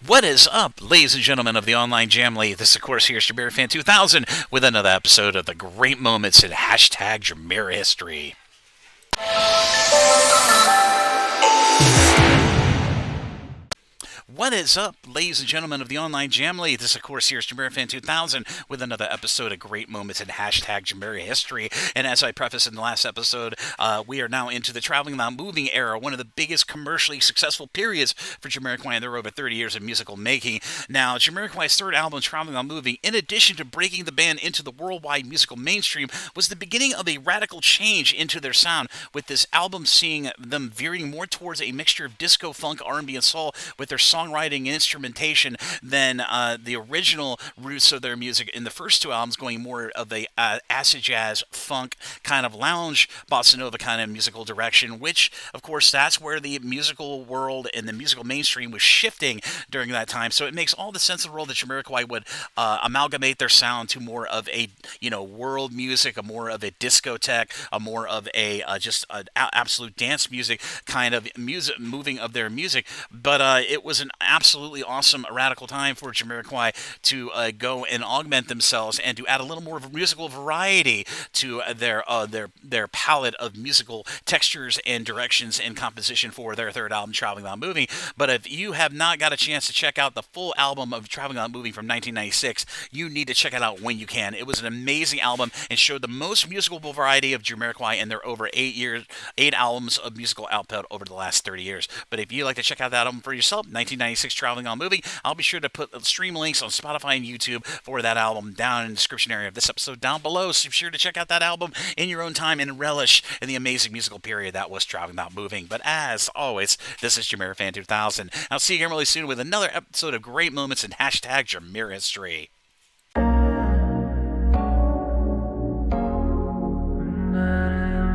What is up, ladies and gentlemen of the online Jamily? This, of course, here's Jamiroquai 2000 with another episode of the great moments in hashtag Jamir history. What is up, ladies and gentlemen of the online Jamily? This, of course, here's Jamiroquai 2000 with another episode of great moments in hashtag Jamir history. And as I prefaced in the last episode, we are now into the traveling without moving era, one of the biggest commercially successful periods for Jamiroquai in their over 30 years of musical making. Now, Jamiroquai's third album, Traveling Without Moving, in addition to breaking the band into the worldwide musical mainstream, was the beginning of a radical change into their sound, with this album seeing them veering more towards a mixture of disco, funk, R&B, and soul with their songwriting and instrumentation than the original roots of their music in the first two albums, going more of a acid jazz, funk, kind of lounge, bossa nova kind of musical direction, which, of course, that's where the musical world and the musical mainstream was shifting during that time. So it makes all the sense in the world that Jamiroquai would amalgamate their sound to more of a, world music, a more of a discotheque, a more of a just an absolute dance music kind of music, moving of their music. But it was an absolutely awesome radical time for Jamiroquai to go and augment themselves and to add a little more of a musical variety to their palette of musical textures and directions and composition for their third album, Traveling Without Moving. But if you have not got a chance to check out the full album of Traveling Without Moving from 1996, you need to check it out when you can. It was an amazing album and showed the most musical variety of Jamiroquai in their over 8 albums of musical output over the last 30 years. But if you'd like to check out that album for yourself, 1996 Traveling Without Moving, I'll be sure to put stream links on Spotify and YouTube for that album down in the description area of this episode down below. So be sure to check out that album in your own time and relish in the amazing musical period that was Traveling Without Moving. But as always, this is Jamiroquai 2000. I'll see you again really soon with another episode of great moments in hashtag Jamir history.